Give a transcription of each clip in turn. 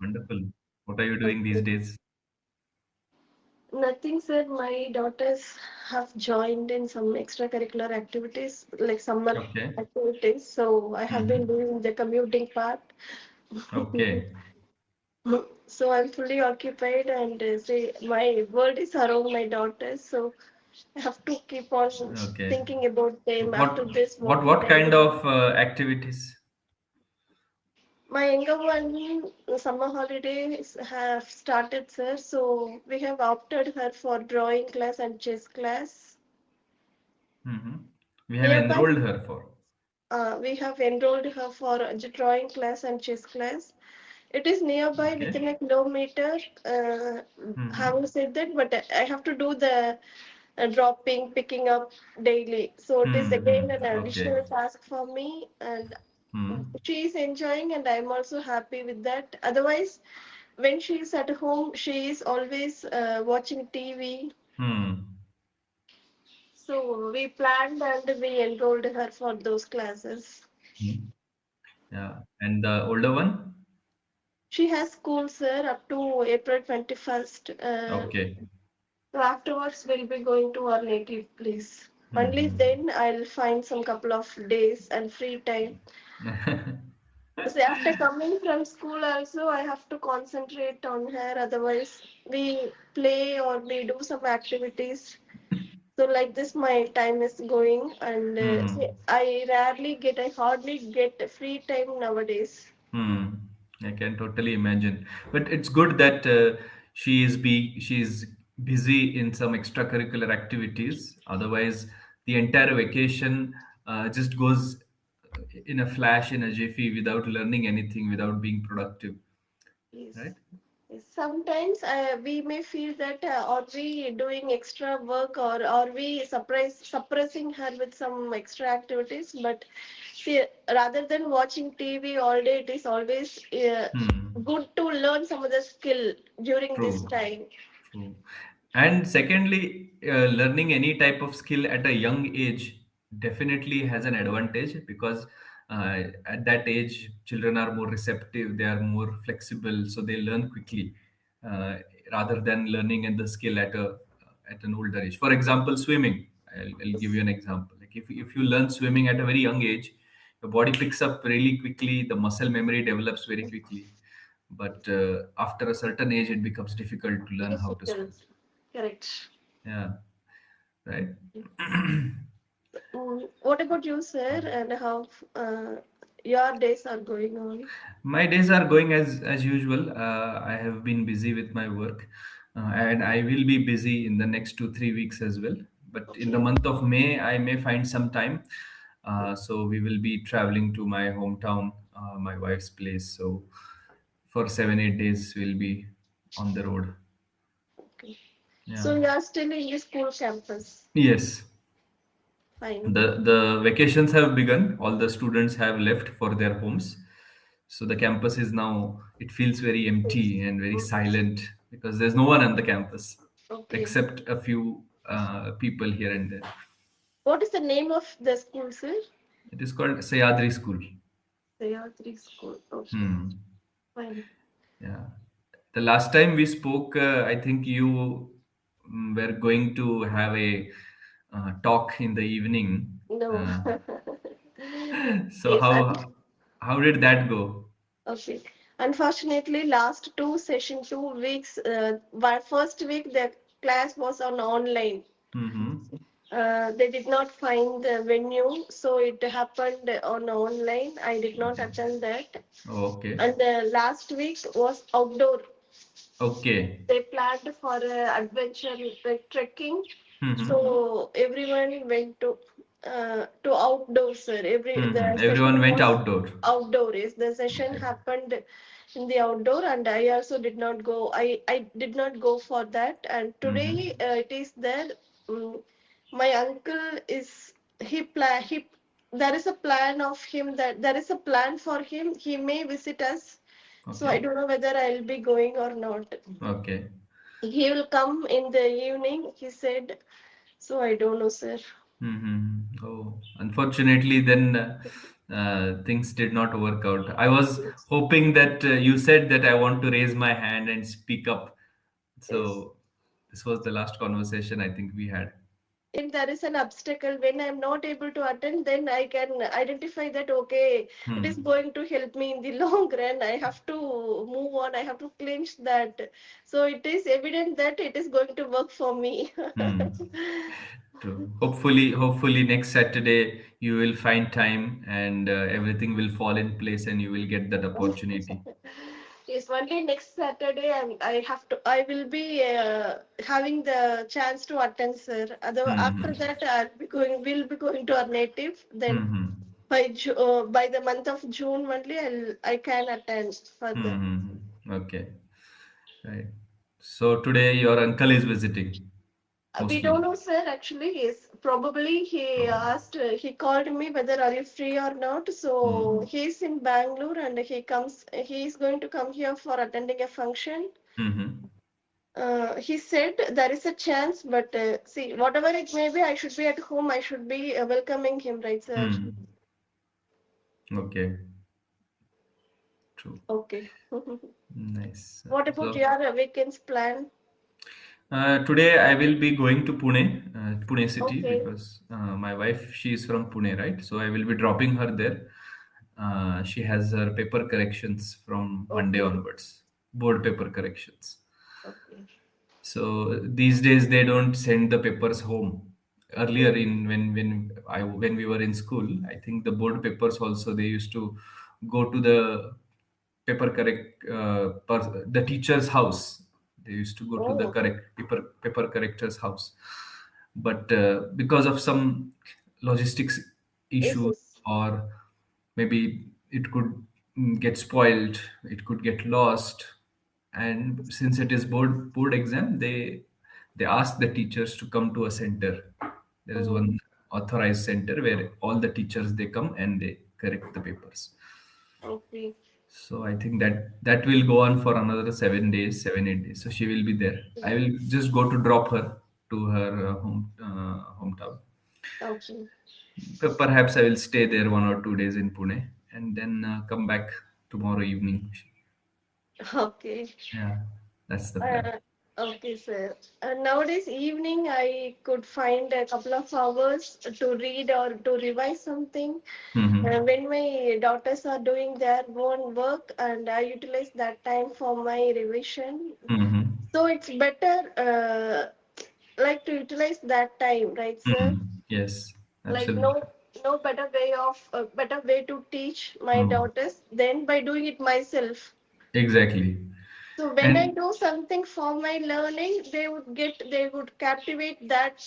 Wonderful. What are you doing these Okay. days? Nothing, sir. My daughters have joined in some extracurricular activities, like summer Okay. activities. So I have been Mm-hmm. doing the commuting part. Okay. So I'm fully occupied, and say my world is around my daughters. So I have to keep on Okay. thinking about them. What After this, what what would what I kind do? of activities? My younger one, summer holidays have started, sir. So we have opted her for drawing class and chess class. Mm-hmm. We have Nearby, enrolled her for. we have enrolled her for a drawing class and chess class. It is nearby Okay. within a kilometer. Mm-hmm. Having said that, but I have to do the dropping, picking up daily. So it is again an Mm-hmm. Okay. additional task for me, and Hmm. she is enjoying, and I'm also happy with that. Otherwise, when she is at home, she is always watching TV. Hmm. So we planned and we enrolled her for those classes. Hmm. Yeah. And the older one? She has school, sir, up to April 21st. Okay. So afterwards, we'll be going to our native place. Only Mm-hmm. then I'll find some couple of days and free time. So after coming from school, also I have to concentrate on her. Otherwise, we play or we do some activities. So like this, my time is going, and Hmm. see, I hardly get free time nowadays. Hmm. I can totally imagine. But it's good that she's busy in some extracurricular activities. Otherwise, the entire vacation just goes in a flash, in a jiffy, without learning anything, without being productive. Yes. Right? Yes. Sometimes we may feel that are we doing extra work, or are we suppressing her with some extra activities? But see, rather than watching TV all day, it is always Hmm. good to learn some other skill during this True. time. True. And secondly, learning any type of skill at a young age definitely has an advantage because at that age, children are more receptive, they are more flexible, so they learn quickly uh, rather than learning in the skill at an older age. For example, swimming. I'll give you Yes. an example. Like if you learn swimming at a very young age, your body picks up really quickly, the muscle memory develops very quickly, but after a certain age it becomes difficult to learn how to swim. Difficult. Correct. Yeah, right. What about you, sir? And how your days are going on? My days are going as usual. I have been busy with my work, and I will be busy in the next 2 3 weeks as well. But in the Okay. month of May I may find some time, so we will be traveling to my hometown, my wife's place. So for 7 8 days we'll be on the road. Okay. Yeah. So you are still in the school campus. Yes. Fine. The vacations have begun. All the students have left for their homes. So the campus is now, it feels very Yes. empty and very silent because there's no one on the campus Okay. except a few people here and there. What is the name of the school, sir? It is called Sayadri School. Sayatri School. Okay. Hmm. Fine. Yeah. The last time we spoke, I think you were going to have a talk in the evening. No. Uh, so Yes. how did that go? Okay. Unfortunately, last 2 weeks, first week the class was on online. Mm-hmm. They did not find the venue, so it happened on online. I did not attend that. Okay. And the last week was outdoor. Okay. They planned for adventure like trekking, Mm-hmm. so everyone went to outdoors. Sir. The Mm-hmm. session Everyone went was outdoor. outdoor. Yes, the session Okay. happened in the outdoor, and I also did not go. I did not go for that. And today Mm-hmm. it is there. Mm, my uncle is he. There is a plan of him that there is a plan for him. He may visit us, so I Okay. don't know whether I'll be going or not. Okay. He will come in the evening, he said. So I don't know, sir. Mm-hmm. Oh, unfortunately, then things did not work out. I was hoping that you said that I want to raise my hand and speak up. Yes. So this was the last conversation I think we had. If there is an obstacle when I'm not able to attend, then I can identify that okay, it is Hmm. going to help me in the long run. I have to move on, I have to clinch that. So it is evident that it is going to work for me. Hmm. True. Hopefully next Saturday you will find time and everything will fall in place and you will get that opportunity. Yes, only next Saturday I will be having the chance to attend, sir. Other Hmm. after that will be going to our native. Then Hmm. Hmm. by the month of June only I can attend further. Hmm. Hmm. Okay. Right. So today your uncle is visiting We don't mostly. know, sir. Actually, yes. Probably he Oh. asked. He called me whether are you free or not. So Hmm. he's in Bangalore and he comes. He is going to come here for attending a function. Hmm. He said there is a chance, but see, whatever it may be, I should be at home. I should be welcoming him, right, sir? Hmm. Okay. True. Okay. Nice. What about So your weekends plan? today I will be going to Pune city Okay. because my wife she is from Pune, right? So I will be dropping her there. She has her paper corrections from Monday Okay. onwards, board paper corrections. Okay. So these days they don't send the papers home. Earlier Mm. in when we were in school, I think the board papers also they used to go to the the teacher's house. They used to go to the Oh, paper corrector's house, but because of some logistics yes, issues, yes. or maybe it could get spoiled, it could get lost, and since it is board exam, they ask the teachers to come to a center. There is Mm. one authorized center where all the teachers they come and they correct the papers. Okay. So I think that will go on for another 7 days, 7 8 days. So she will be there. I will just go to drop her to her hometown. Okay. Perhaps I will stay there 1 or 2 days in Pune and then come back tomorrow evening. Okay. Yeah, that's the plan. Uh, okay, sir. Nowadays evening I could find a couple of hours to read or to revise something. Mm-hmm. When my daughters are doing their own work, and I utilize that time for my revision. Mm-hmm. So it's better, like to utilize that time, right, sir? Mm. Yes, Like absolutely. no better way to teach my Mm. daughters than by doing it myself. Exactly. So when I And do something for my learning, they would captivate that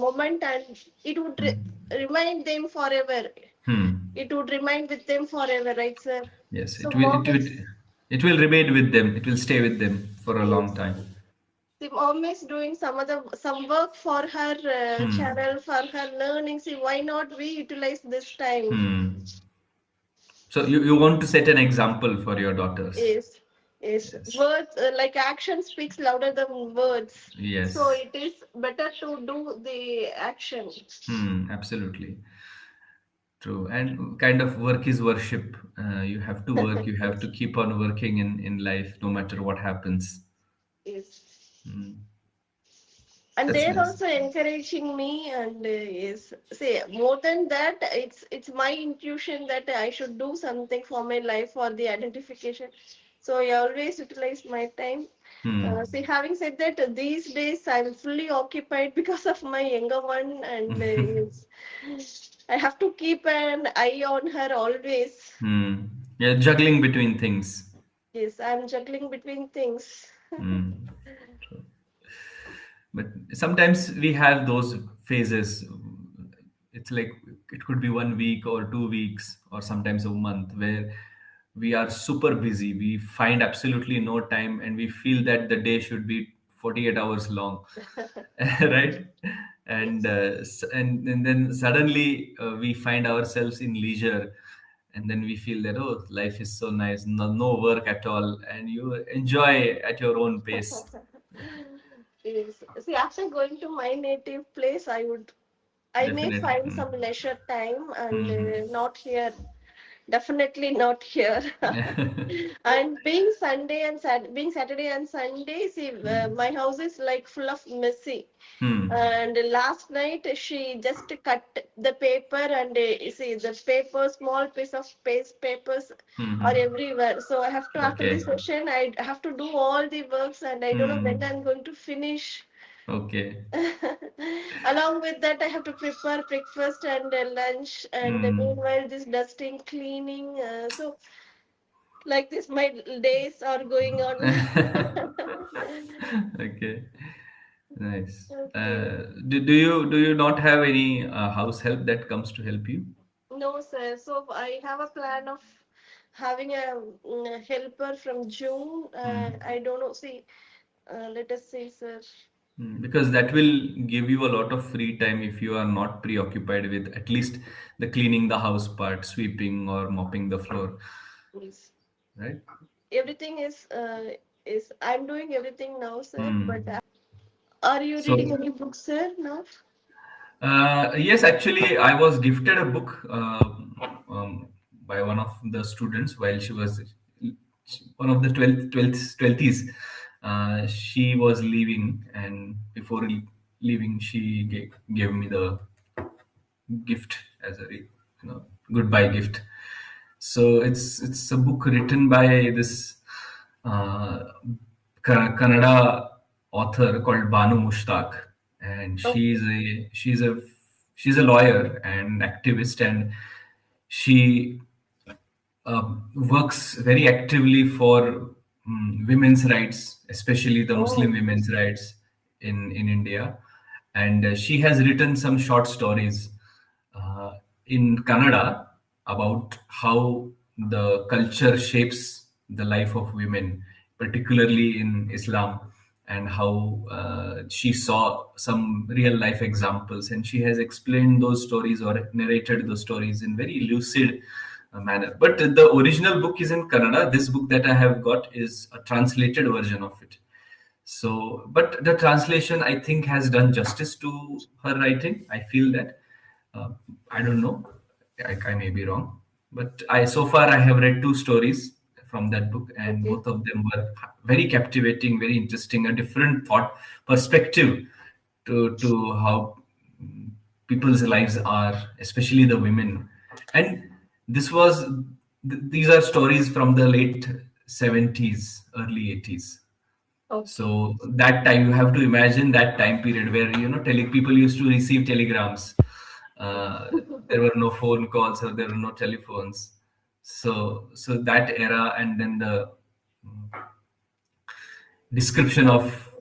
moment, and it would mm. remind them forever. Hmm. It would remain with them forever, right, sir? Yes, So it will. mom is It will remain with them. It will stay with them for a long yes. time. See, mom is doing some work for her Hmm. channel, for her learning. See, why not we utilize this time? Hmm. So you want to set an example for your daughters. Yes, yes. Yes. Words like action speaks louder than words. So Yes. it is better to do the action. Hmm. Absolutely. True. And kind of work is worship. You have to work. You have to Yes, keep on working in life, no matter what happens. yes. Hmm. And That's they're nice. also encouraging me, and yes, say more than that, it's my intuition that I should do something for my life for the identification. So I always utilize my time. Hmm. See, having said that, these days I'm fully occupied because of my younger one, and yes, I have to keep an eye on her always. Hmm. Yeah, juggling between things. Yes, I'm juggling between things. Hmm. True. But sometimes we have those phases. It's like it could be 1 week or 2 weeks or sometimes a month where we are super busy. We find absolutely no time and we feel that the day should be 48 hours long. Right? And, Yes. and then suddenly we find ourselves in leisure, and then we feel that oh, life is so nice, no work at all, and you enjoy at your own pace. Yes. See, after going to my native place, I may Definitely. find some leisure time and Hmm. not here. Definitely not here. And being being Saturday and Sunday, see, my house is like full of messy. Hmm. And last night she just cut the paper, and see the paper, small piece of paste papers are Hmm. everywhere. So I have to, after this Okay. session, I have to do all the works, and I don't know when Hmm. I'm going to finish. Okay. Along with that, I have to prepare breakfast and lunch, and Hmm. meanwhile, this dusting, cleaning. So, like this, my days are going on. Okay. Nice. Okay. Do you not have any house help that comes to help you? No, sir. So, I have a plan of having a helper from June. Hmm. I don't know. See, let us see, sir. Because that will give you a lot of free time if you are not preoccupied with at least the cleaning the house part, sweeping or mopping the floor, Yes. right? Everything is I'm doing everything now, sir. But Hmm. are you So, reading any books, sir? Now? yes, actually, I was gifted a book by one of the students while she was one of the 12th she was leaving, and before leaving, she gave me the gift as a goodbye gift. So it's a book written by this uh, Kannada author called Banu Mushtaq, and Okay. she's a lawyer and activist, and she works very actively for women's rights, especially the Muslim Oh, women's rights in India. And she has written some short stories uh, in Kannada about how the culture shapes the life of women, particularly in Islam, and how she saw some real life examples. And she has explained those stories or narrated those stories in very lucid manner. But the original book is in Kannada. This book that I have got is a translated version of it. So, but the translation I think has done justice to her writing. I feel that. Uh, I don't know. I may be wrong, but I so far I have read two stories from that book, and okay. both of them were very captivating, very interesting, a different thought perspective to how people's lives are, especially the women. And this was these are stories from the late 70s, early 80s. Okay. So that time, you have to imagine that time period where people used to receive telegrams. There were no phone calls or there were no telephones. So that era, and then the description So, of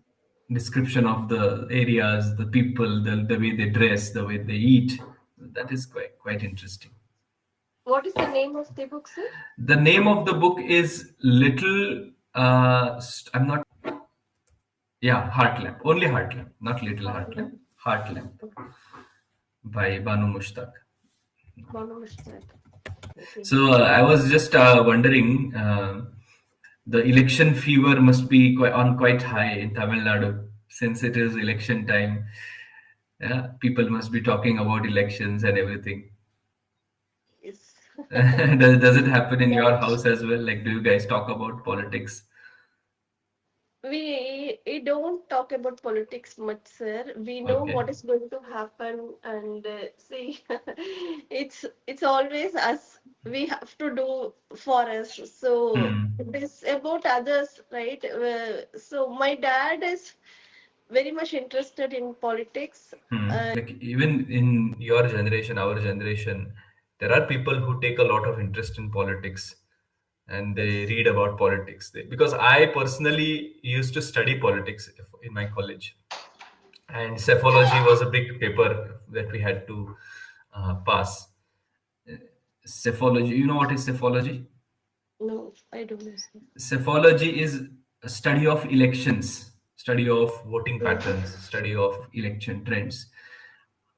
description of the areas, the people, the way they dress, the way they eat. That is quite interesting. what is the name of the book, sir? The name of the book is Little. I'm not. Yeah, Heart Lamp. Only Heart Lamp, not Little Heart Lamp. Heartland. Heart Lamp by Banu Mushtaq. Monomastat. Okay. So I was just wondering, the election fever must be quite high in Tamil Nadu since it is election time. Yeah, people must be talking about elections and everything. Yes. Does it happen in your Right. house as well? Like, do you guys talk about politics? We don't talk about politics much, sir. We know Okay. what is going to happen, and see, it's always us. We have to do for us. So Hmm. it is about others, right? So my dad is very much interested in politics. Like even in your generation, our generation, there are people who take a lot of interest in politics and they Yes. read about politics. Because I personally used to study politics in my college, and psephology was a big paper that we had to pass. Psephology, you know what is psephology? No, I don't know, sir. Psephology is a study of elections, study of voting Okay. patterns, study of election trends.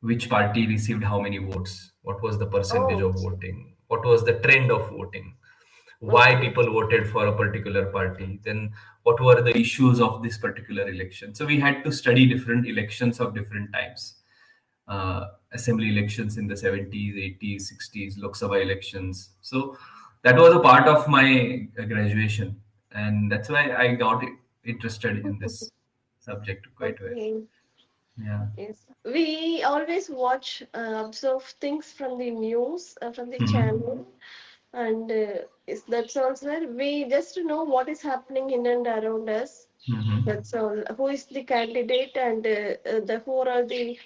Which party received how many votes? What was the percentage Oh, of voting? What was the trend of voting? Why okay. people voted for a particular party? Then what were the issues of this particular election? So we had to study different elections of different times. assembly elections in the 70s, 80s, 60s, Lok Sabha elections. So that was a part of my graduation, and that's why I got interested in this subject quite well. Okay. Yeah. Yes. We always watch, observe things from the news, from the Hmm. channel, and that's also where we just know what is happening in and around us. Hmm. That's all. Who is the candidate and the who are the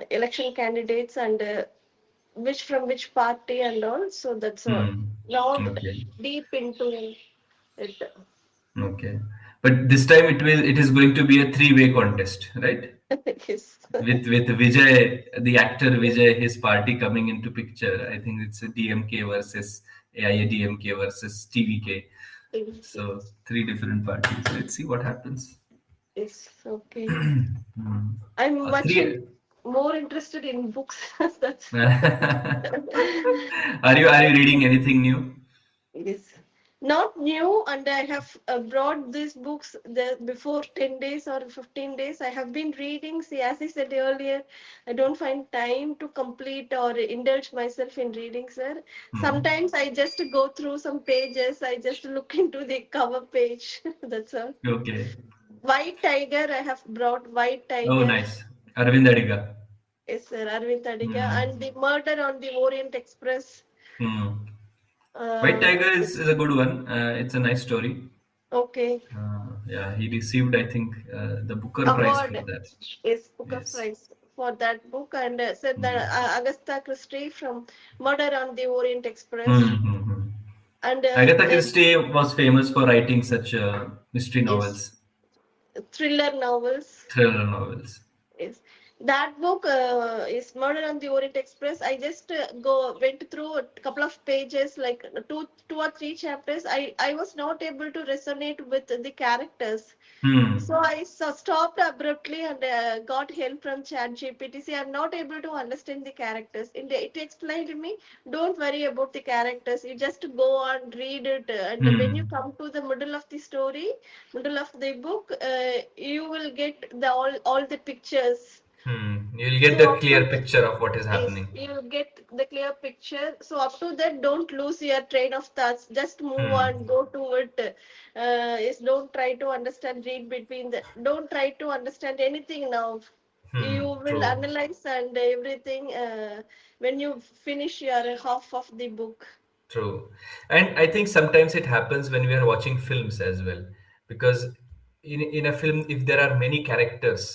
election candidates and which from which party and all. So that's all. Hmm. Not Okay. deep into it. Okay. But this time it is going to be a three-way contest, right? Yes. With Vijay, the actor Vijay, his party coming into picture. I think it's a DMK versus AIADMK versus TVK. So Yes. three different parties. Let's see what happens. Yes. Okay. Hmm. I'm much Three. more interested in books. That's Are you reading anything new? yes. Not new, and I have brought these books before 10 days or 15 days. I have been reading. See, as I said earlier, I don't find time to complete or indulge myself in reading, sir. Hmm. Sometimes I just go through some pages, I just look into the cover page. That's all. Okay. White Tiger, I have brought White Oh, Tiger. nice. Arvind Adiga. Yes, sir, Arvind Adiga, Hmm. and the Murder on the Orient Express. Hmm. White Uh, Tiger is a good one. It's a nice story. okay. Yeah, he received, I think, the Booker Prize for Award that. is Booker Yes. Prize for that book, and said that Hmm. Agatha Christie from Murder on the Orient Hmm. Express, Hmm. Hmm. and Agatha Christie was famous for writing such mystery is novels, thriller novels. thriller novels. Yes, that book is Murder on the Orient Express. I just go went through a couple of pages, like two or three chapters. I was not able to resonate with the characters. So Hmm. I stopped abruptly and got help from ChatGPT. See, I'm not able to understand the characters. It explained to me, don't worry about the characters. You just go and read it. And when you Hmm. come to the middle of the story, middle of the book, you will get all the pictures. Hmm. You'll get So the up to clear picture of what is yes, happening. you get the clear picture. So up to that, don't lose your train of thoughts. Just move Hmm. on, go to it. Is don't try to understand, read between the. Don't try to understand anything now. You Hmm. will True. analyze and everything when you finish your half of the book. True. And I think sometimes it happens when we are watching films as well. Because in a film, if there are many characters,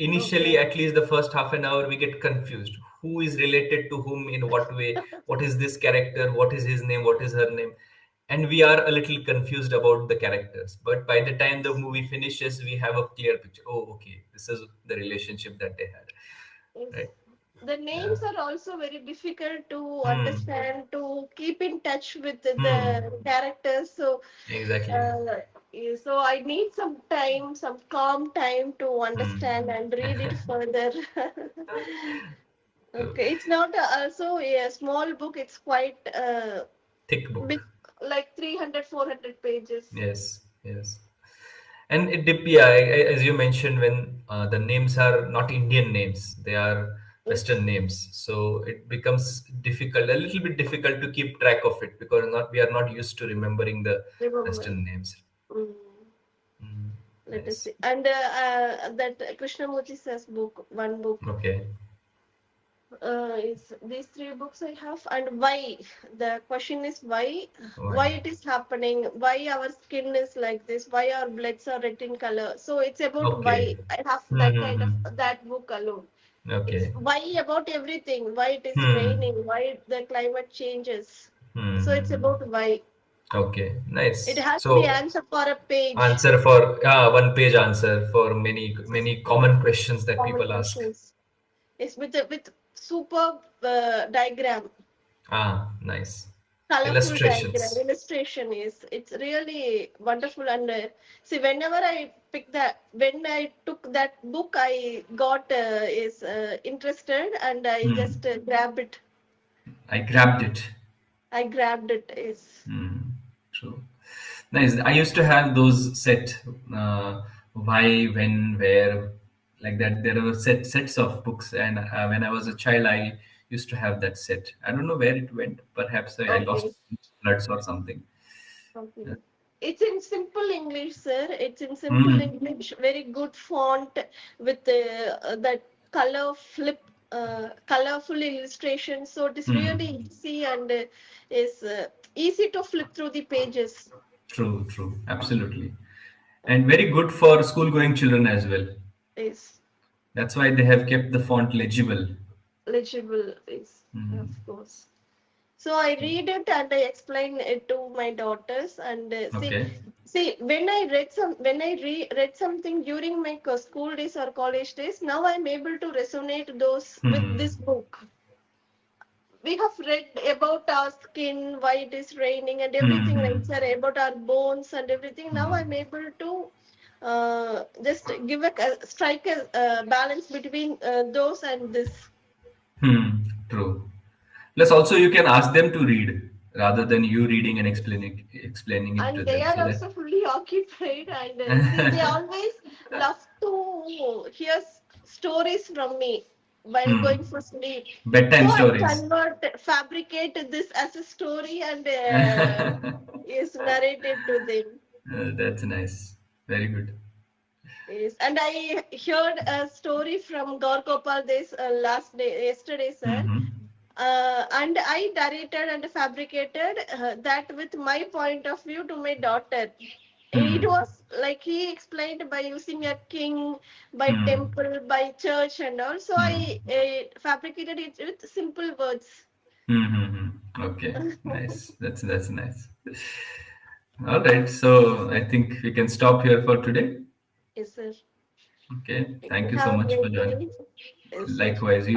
initially, Okay. at least the first half an hour, we get confused. Who is related to whom in what way? What is this character? What is his name? What is her name? And we are a little confused about the characters. But by the time the movie finishes, we have a clear picture. Oh, okay, this is the relationship that they had. Yes. Right? The Yeah. names are also very difficult to Hmm. understand, to keep in touch with Hmm. the characters. So, Exactly. uh, so I need some time, some calm time to understand Hmm. and read it further. True. Okay, it's not also a small book, it's quite Thick book. big, like 300, 400 pages. Yes. Yes. And yeah, as you mentioned, when the names are not Indian names, they are Yes, Western names, so it becomes difficult, a little bit difficult to keep track of it because not we are not used to remembering the remember. Western names. Mm. Mm, Let us nice. see. And that Krishnamurti says book, one book. Okay. Is these three books I have, and why the question is why Why? it is happening, why our skin is like this, why our bloods are red in color. So it's about Okay. why I have that kind Mm-hmm. of that book alone. It's Okay. why about everything, why it is Hmm. raining, why the climate changes. So it's Hmm. about why Okay. it Nice. has the So answer for a page. answer for one page answer for many common questions that Common people ask. questions. It's with superb diagram, Nice. colorful diagram Illustrations. illustration. Is it's really wonderful. And see, whenever I pick that, when I took that book, I got is interested, and I Hmm. just grab it. I grabbed it. I grabbed it. Is Hmm. True. Nice. I used to have those set. Why, when, where. like that. There were sets of books, and when I was a child, I used to have that set. I don't know where it went. Perhaps I lost Okay. it in floods or something. Okay. It's in simple English, sir. It's in simple Mm, English. Very good font with that colorful illustration. So it is mm. really easy and is easy to flip through the pages. True, true, absolutely, and very good for school-going children as well. Is That's why they have kept the font legible. legible. Is of Mm, course. So I read it and I explain it to my daughters and okay. see when I read something during my school days or college days, now I'm able to resonate those with Hmm. this book. We have read about our skin, why it is raining, and Hmm. everything, Hmm. right, sir, about our bones and everything. Now Hmm. I'm able to just give a strike a balance between those and this. Hmm. True. Plus, also you can ask them to read rather than you reading and explaining it to And they them, are so that. also fully occupied and see they always love to hear stories from me while going Hmm. for sleep, so Bedtime I stories. convert fabricate this as a story and is narrated to them. That's nice. Very good. Yes, and I heard a story from Gaur Gopal this last day yesterday, sir. Hmm. And I narrated and fabricated that with my point of view to my daughter. It Hmm. was like he explained by using a king, by Hmm. temple, by church, and all. So Hmm. I fabricated it with simple words. Hmm. Hmm. Hmm. Okay. Nice. That's nice. All right. So I think we can stop here for today. Yes, sir. Okay. Thank you so Have a much for great joining. day. Yes, sir. Likewise, you